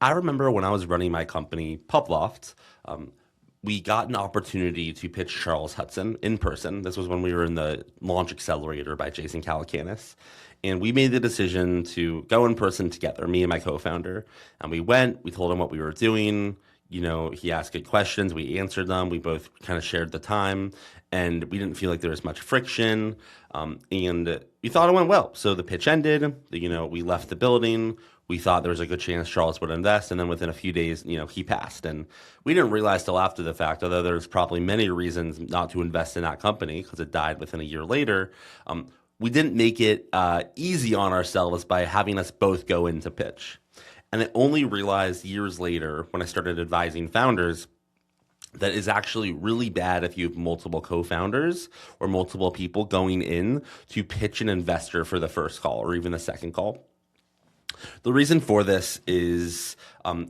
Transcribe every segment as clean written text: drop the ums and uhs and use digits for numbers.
I remember when I was running my company, PubLoft, we got an opportunity to pitch Charles Hudson in person. This was when we were in the Launch Accelerator by Jason Calacanis. And we made the decision to go in person together, me and my co-founder. And we went, we told him what we were doing. He asked good questions. We answered them. We both kind of shared the time. And we didn't feel like there was much friction. And we thought it went well. So the pitch ended. We left the building. We thought there was a good chance Charles would invest, and then within a few days, he passed. And we didn't realize till after the fact, although there's probably many reasons not to invest in that company because it died within a year later. We didn't make it easy on ourselves by having us both go into pitch. And I only realized years later when I started advising founders that is actually really bad if you have multiple co-founders or multiple people going in to pitch an investor for the first call or even the second call. The reason for this is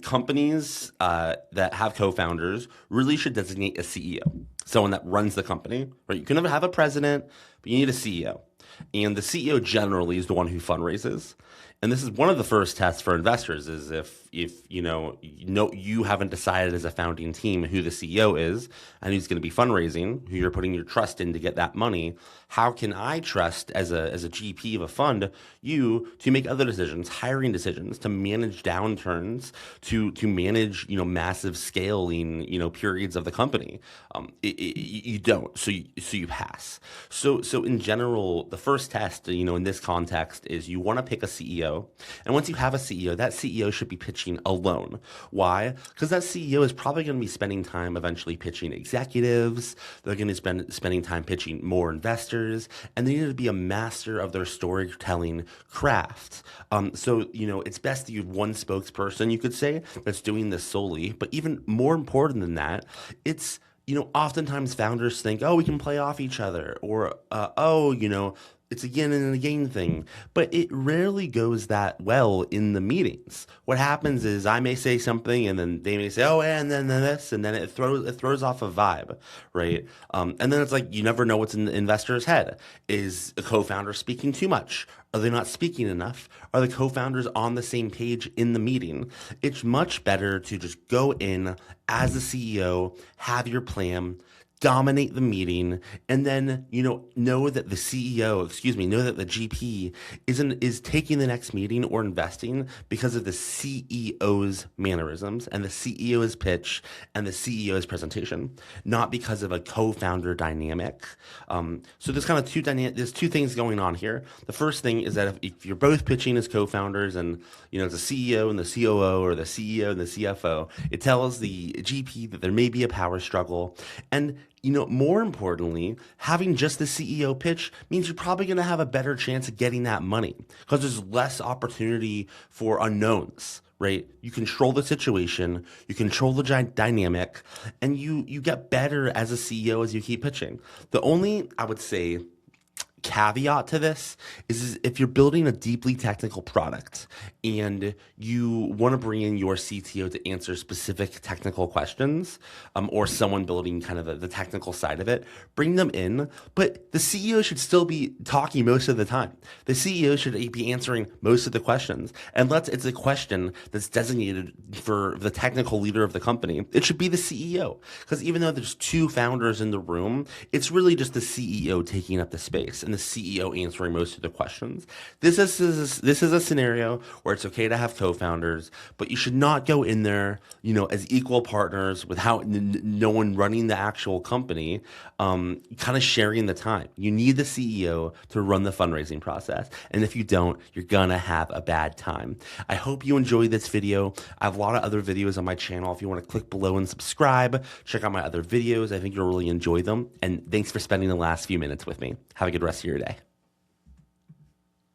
companies that have co-founders really should designate a CEO, someone that runs the company, right? You can have a president, but you need a CEO. And the CEO generally is the one who fundraises. And this is one of the first tests for investors is if you haven't decided as a founding team who the CEO is and who's going to be fundraising, who you're putting your trust in to get that money, how can I trust as a GP of a fund you to make other decisions, hiring decisions, to manage downturns, to manage massive scaling periods of the company? You don't, so you pass. So in general, the first test in this context is you want to pick a CEO. And once you have a CEO, that CEO should be pitching alone. Why? Because that CEO is probably going to be spending time eventually pitching executives. They're going to be spending time pitching more investors, and they need to be a master of their storytelling craft. So it's best that you have one spokesperson, you could say, that's doing this solely. But even more important than that, it's oftentimes founders think, oh, we can play off each other, or it's a yin and a yang thing, but it rarely goes that well in the meetings. What happens is I may say something, and then they may say, "Oh, and then this," and then it throws off a vibe, right? And then it's like you never know what's in the investor's head. Is a co-founder speaking too much? Are they not speaking enough? Are the co-founders on the same page in the meeting? It's much better to just go in as the CEO, have your plan, dominate the meeting, and then know that the GP is taking the next meeting or investing because of the CEO's mannerisms and the CEO's pitch and the CEO's presentation, not because of a co-founder dynamic. So there's kind of there's two things going on here. The first thing is that if you're both pitching as co-founders and it's a CEO and the COO or the CEO and the CFO, it tells the GP that there may be a power struggle. And more importantly, having just the CEO pitch means you're probably going to have a better chance of getting that money because there's less opportunity for unknowns, right? You control the situation, you control the dynamic, and you get better as a CEO as you keep pitching. The only, I would say, caveat to this is if you're building a deeply technical product and you want to bring in your CTO to answer specific technical questions, or someone building kind of the technical side of it, bring them in. But the CEO should still be talking most of the time. The CEO should be answering most of the questions. And it's a question that's designated for the technical leader of the company. It should be the CEO. Because even though there's two founders in the room, it's really just the CEO taking up the space and the CEO answering most of the questions. This is a scenario where it's okay to have co-founders, but you should not go in there, as equal partners without no one running the actual company, kind of sharing the time. You need the CEO to run the fundraising process, and if you don't, you're gonna have a bad time. I hope you enjoyed this video. I have a lot of other videos on my channel. If you want to click below and subscribe, check out my other videos. I think you'll really enjoy them. And thanks for spending the last few minutes with me. Have a good rest of your day.